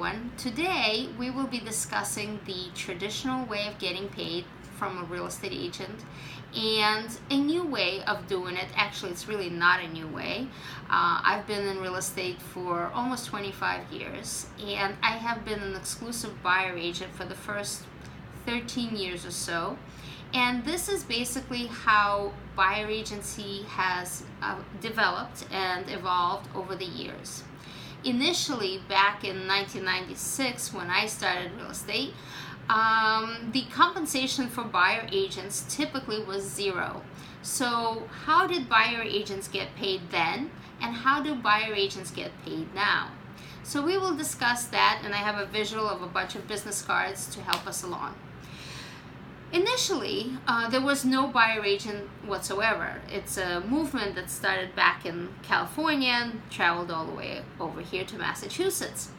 everyone. Today we will be discussing the traditional way of getting paid from a real estate agent and a new way of doing it. Actually, it's really not a new way. I've been in real estate for almost 25 years, and I have been an exclusive buyer agent for the first 13 years or so. And this is basically how buyer agency has developed and evolved over the years. Initially, back in 1996, when I started real estate, the compensation for buyer agents typically was zero. So how did buyer agents get paid then, and how do buyer agents get paid now? So we will discuss that, and I have a visual of a bunch of business cards to help us along. Initially, there was no buyer agent whatsoever. It's a movement that started back in California and traveled all the way over here to Massachusetts.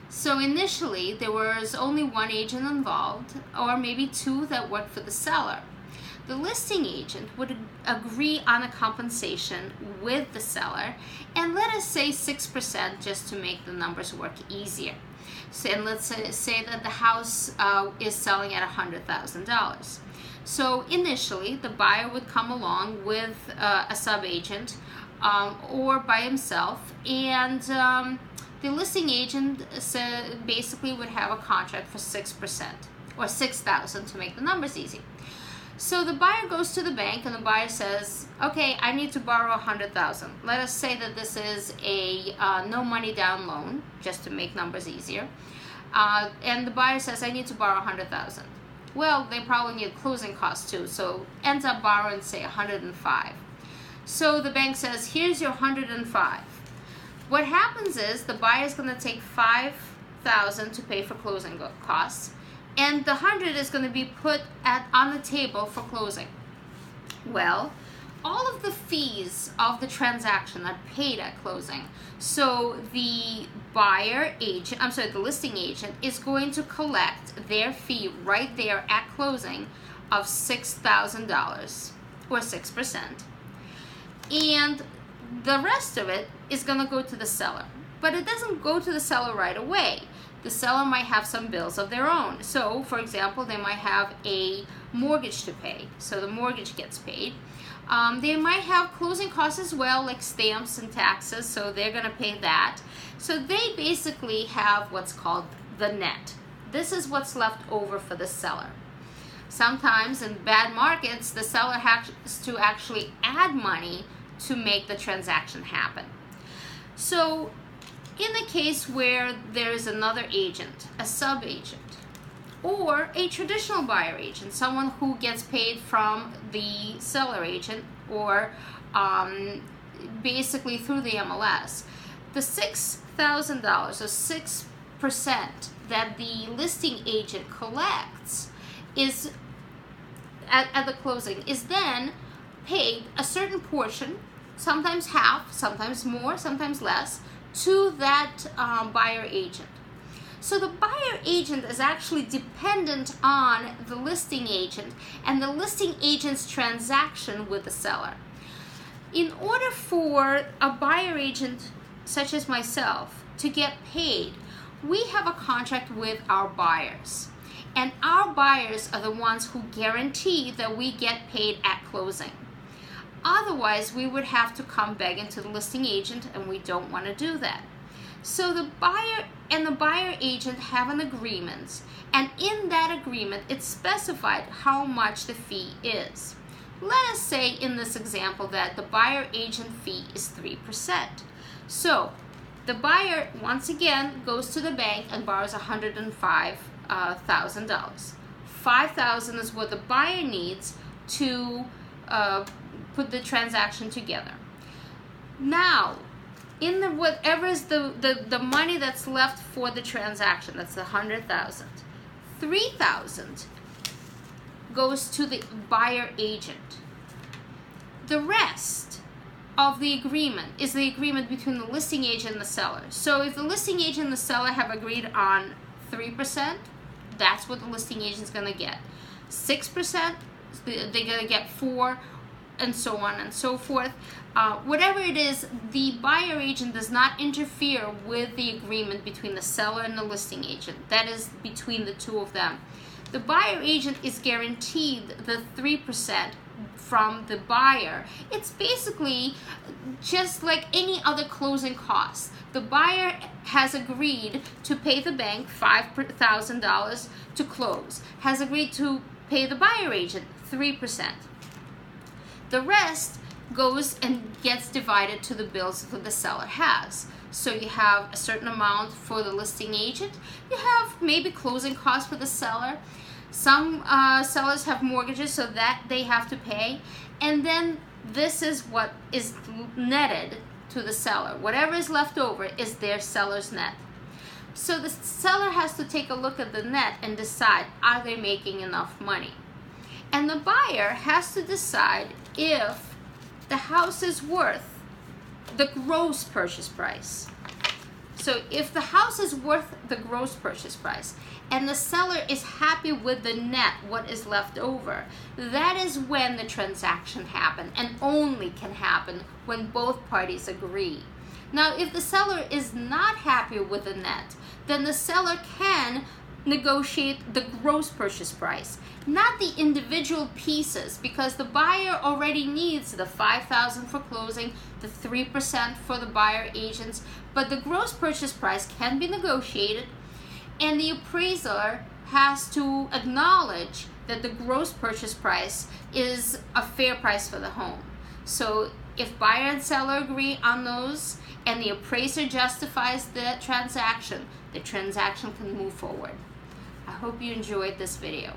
So initially, there was only one agent involved, or maybe two that worked for the seller. The listing agent would agree on a compensation with the seller, and let us say 6% just to make the numbers work easier. And let's say that the house is selling at $100,000. So initially, the buyer would come along with a sub-agent or by himself, and the listing agent basically would have a contract for 6% or $6,000 to make the numbers easy. So the buyer goes to the bank and the buyer says, okay, I need to borrow $100,000. Let us say that this is a no money down loan, just to make numbers easier. And the buyer says, I need to borrow $100,000. Well, they probably need closing costs too, so ends up borrowing, say, $105,000. So the bank says, here's your $105,000. What happens is the buyer is going to take $5,000 to pay for closing costs, and the $100,000 is going to be put on the table for closing. Well, all of the fees of the transaction are paid at closing. So the the listing agent is going to collect their fee right there at closing of $6,000 or 6%. And the rest of it is going to go to the seller. But it doesn't go to the seller right away. The seller might have some bills of their own. So, for example, they might have a mortgage to pay, so the mortgage gets paid. They might have closing costs as well, like stamps and taxes, so they're going to pay that. So they basically have what's called the net. This is what's left over for the seller. Sometimes in bad markets, the seller has to actually add money to make the transaction happen. So in the case where there is another agent, a sub-agent, or a traditional buyer agent, someone who gets paid from the seller agent or basically through the MLS, the $6,000 or 6% that the listing agent collects is at the closing is then paid a certain portion, sometimes half, sometimes more, sometimes less, to that buyer agent. So the buyer agent is actually dependent on the listing agent and the listing agent's transaction with the seller. In order for a buyer agent such as myself to get paid, we have a contract with our buyers. And our buyers are the ones who guarantee that we get paid at closing. Otherwise, we would have to come begging to the listing agent, and we don't want to do that. So the buyer and the buyer agent have an agreement, and in that agreement, it's specified how much the fee is. Let us say in this example that the buyer agent fee is 3%. So the buyer, once again, goes to the bank and borrows $105,000. $5,000 is what the buyer needs to put the transaction together. Now, in the whatever is the money that's left for the transaction, that's the $100,000. $3,000 goes to the buyer agent. The rest of the agreement is the agreement between the listing agent and the seller. So if the listing agent and the seller have agreed on 3%, that's what the listing agent is going to get. 6%, they're going to get 4, and so on and so forth. Whatever it is, the buyer agent does not interfere with the agreement between the seller and the listing agent. That is between the two of them. The buyer agent is guaranteed the 3% from the buyer. It's basically just like any other closing cost. The buyer has agreed to pay the bank $5,000 to close, has agreed to pay the buyer agent 3%. The rest goes and gets divided to the bills that the seller has. So you have a certain amount for the listing agent, you have maybe closing costs for the seller. Some sellers have mortgages, so that they have to pay, and then this is what is netted to the seller. Whatever is left over is their seller's net. So the seller has to take a look at the net and decide, are they making enough money? And the buyer has to decide if the house is worth the gross purchase price. So if the house is worth the gross purchase price and the seller is happy with the net, what is left over, that is when the transaction happens, and only can happen when both parties agree. Now, if the seller is not happy with the net, then the seller can negotiate the gross purchase price, not the individual pieces, because the buyer already needs the $5,000 for closing, the 3% for the buyer agents, but the gross purchase price can be negotiated, and the appraiser has to acknowledge that the gross purchase price is a fair price for the home. So if buyer and seller agree on those and the appraiser justifies the transaction can move forward. I hope you enjoyed this video.